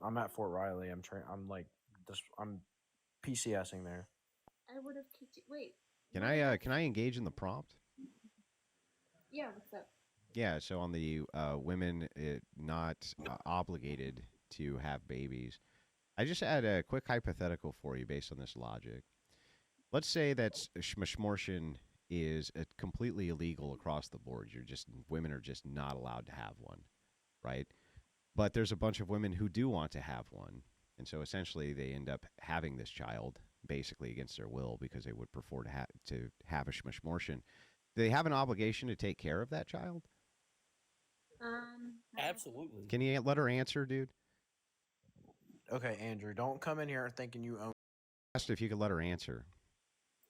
I'm at Fort Riley. I'm like this. I'm PCSing there. I would have kicked you. Wait. Can I engage in the prompt? Yeah, what's up? Yeah, so on the women not obligated to have babies, I just had a quick hypothetical for you based on this logic. Let's say that schmishmortion is completely illegal across the board. Women are just not allowed to have one, right? But there's a bunch of women who do want to have one, and so essentially they end up having this child basically against their will because they would prefer to have a schmishmortion. Do they have an obligation to take care of that child? Absolutely. Can you let her answer, dude? Okay, Andrew, don't come in here thinking you own. Asked if you could let her answer.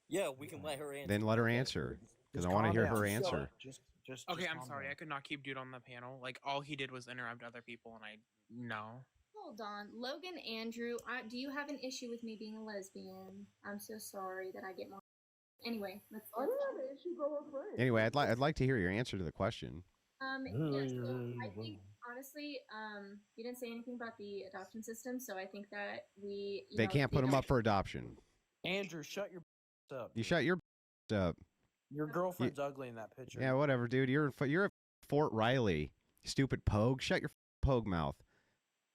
Yeah, we can let her answer. Then let her answer, because I want to calm hear down. her Just answer. Okay, I'm calm sorry. down. I could not keep dude on the panel. Like, all he did was interrupt other people, and no. Hold on. Logan, Andrew, do you have an issue with me being a lesbian? I'm so sorry that I get more. Anyway, let's I don't have an issue, bro. We're friends. Anyway, I'd like to hear your answer to the question. Yeah, so I think, honestly, you didn't say anything about the adoption system, so I think that they can't put them up for adoption. Andrew, shut your up. You shut your up. Your girlfriend's ugly in that picture. Yeah, whatever, dude. You're at Fort Riley, stupid pogue. Shut your pogue mouth.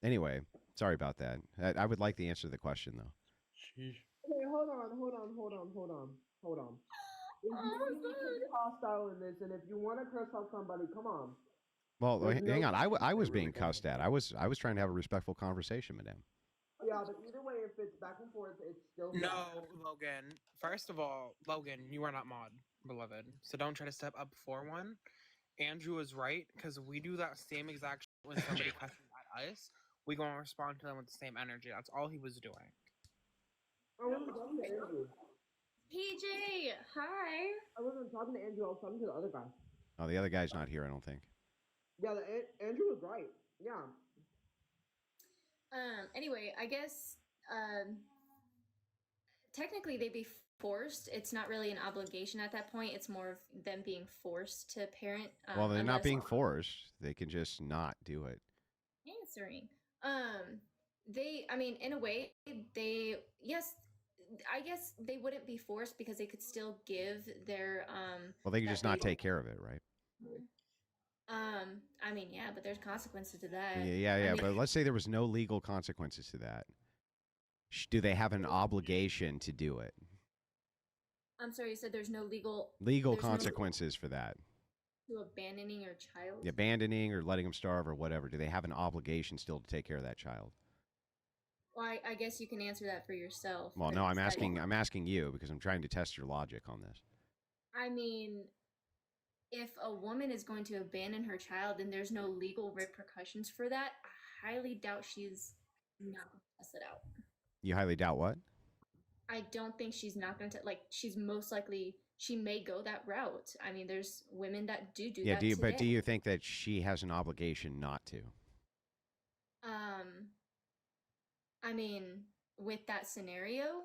Anyway, sorry about that. I would like the answer to the question, though. Okay, hold on. If you want to be hostile in this, and if you want to curse out somebody, come on. Well, hang on. I was being cussed at. I was trying to have a respectful conversation with him. Yeah, but either way, if it's back and forth, it's still No, Logan. First of all, Logan, you are not mod, beloved. So don't try to step up for one. Andrew is right, because we do that same exact shit when somebody questions at us. We go and respond to them with the same energy. That's all he was doing. I wasn't talking to Andrew. PJ, hi. I wasn't talking to Andrew. I was talking to the other guy. Oh, the other guy's not here, I don't think. Yeah, Andrew was right. Yeah. Anyway, I guess technically they'd be forced. It's not really an obligation at that point. It's more of them being forced to parent. Well, they're not being forced. They can just not do it. Answering. I mean, in a way, yes, I guess they wouldn't be forced because they could still give their Well, they can just not take care of it, right? I mean, yeah, but there's consequences to that. Yeah. I mean, But let's say there was no legal consequences to that. Do they have an obligation to do it? I'm sorry, you said there's no legal consequences for that. To abandoning your child? Abandoning or letting them starve or whatever. Do they have an obligation still to take care of that child? Well, I guess you can answer that for yourself. Well, no, I'm asking you because I'm trying to test your logic on this. I mean, if a woman is going to abandon her child and there's no legal repercussions for that, I highly doubt she's not going to test it out. You highly doubt what? I don't think she's not going to, she's most likely, she may go that route. I mean, there's women that do that today. But do you think that she has an obligation not to? I mean, with that scenario,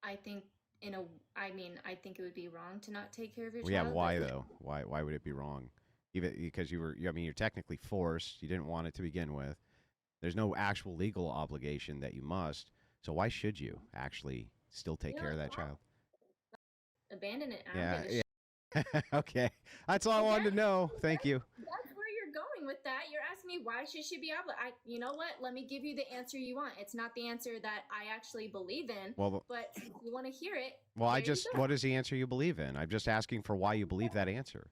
I think I think it would be wrong to not take care of your child. Yeah, why though? Why would it be wrong? Even because you're technically forced. You didn't want it to begin with. There's no actual legal obligation that you must. So why should you actually still take care of that child? Abandon it. Yeah. Okay. That's all I wanted to know. Thank you. That's where you're going with that. You're asking me why should she be obligated. You know what? Let me give you the answer you want. It's not the answer that I actually believe in. Well, but if you want to hear it. Well, what is the answer you believe in? I'm just asking for why you believe that answer.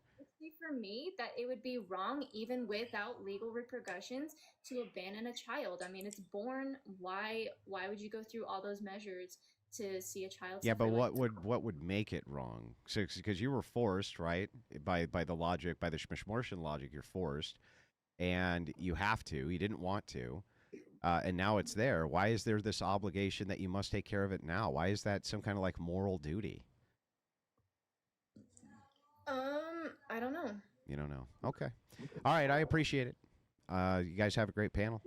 For me, that it would be wrong, even without legal repercussions, to abandon a child. I mean, it's born. Why would you go through all those measures to see a child? Yeah, but what would make it wrong? So, because you were forced, right? By the logic, by the schmishmortion logic, you're forced, and you have to. You didn't want to, and now it's there. Why is there this obligation that you must take care of it now? Why is that some kind of moral duty? I don't know. You don't know. Okay. All right. I appreciate it. You guys have a great panel.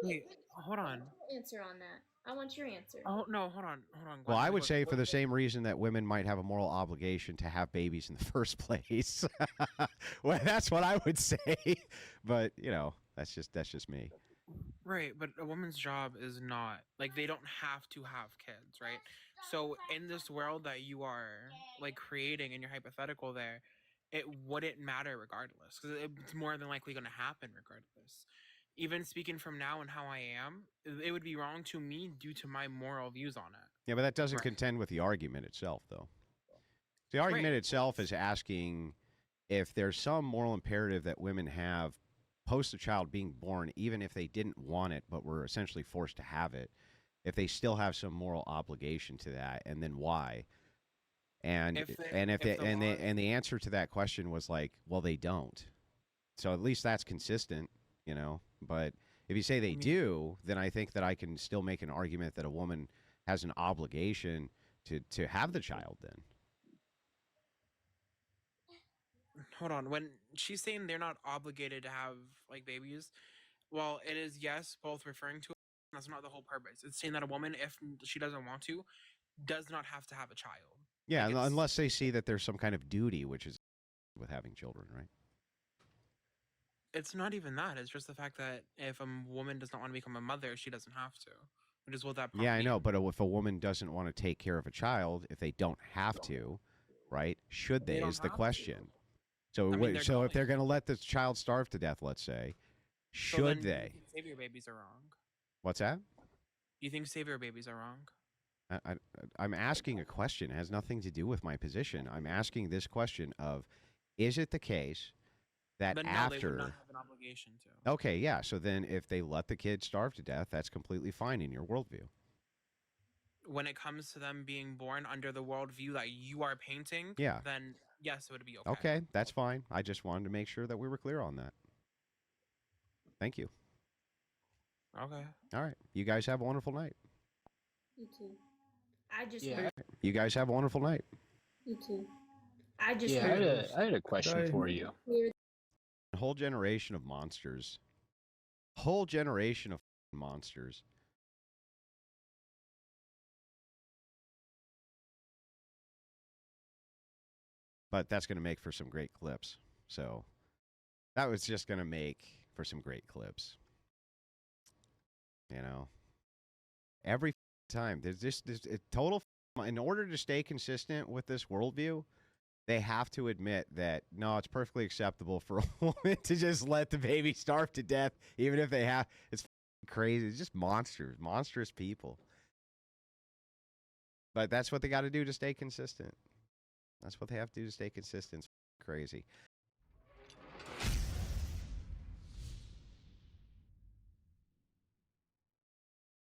Wait, hold on. Answer on that. I want your answer. Oh no, hold on. Well, I would say for the same reason that women might have a moral obligation to have babies in the first place. Well, that's what I would say. But that's just me. Right, but a woman's job is not like they don't have to have kids, right? So in this world that you are like creating in your hypothetical there, it wouldn't matter regardless because it's more than likely going to happen regardless. Even speaking from now and how I am, it would be wrong to me due to my moral views on it. Yeah, but that doesn't Right. contend with the argument itself, though. The argument Right. itself is asking if there's some moral imperative that women have post a child being born, even if they didn't want it but were essentially forced to have it, if they still have some moral obligation to that, and then why? And If the, and if if they, the law, and the answer to that question was like, well, they don't. So at least that's consistent, you know. But if you say they I mean, do, then I think that I can still make an argument that a woman has an obligation to have the child. Then hold on, when she's saying they're not obligated to have like babies, well, it is yes, both referring to. That's not the whole purpose. It's saying that a woman, if she doesn't want to, does not have to have a child. yeah, Like it's unless they see that there's some kind of duty, which is with having children, right? it's not even that. It's just the fact that if a woman does not want to become a mother, she doesn't have to. Which is what that Yeah, I prompt know, means. but if a woman doesn't want to take care of a child, if they don't have to, right? Should They they don't is the have to. question. So, I mean, they're so if going they're going to to. let this child starve to death, let's say, So then, should do you they? think savior babies are wrong? What's that? You think savior babies are wrong? I, I, I'm asking a question. It has nothing to do with my position. I'm asking this question of, is it the case that Then no, they would not after? have an obligation to. Okay, yeah. So then, if they let the kid starve to death, that's completely fine in your worldview. When it comes to them being born under the worldview that you are painting, Yeah. then yes, it would be okay. Okay, that's fine. I just wanted to make sure that we were clear on that. Thank you. Okay. All right. You guys have a wonderful night. You too. I just Yeah, heard. You guys have a wonderful night. You too. I just yeah. heard. I had a question for you. A whole generation of monsters. Whole generation of monsters. But that's going to make for some great clips. So that was just going to make for some great clips. You know, every time there's just this total. In order to stay consistent with this worldview, they have to admit that no, it's perfectly acceptable for a woman to just let the baby starve to death, even if they have. It's crazy. It's just monsters, monstrous people. But that's what they got to do to stay consistent. That's what they have to do to stay consistent. It's crazy.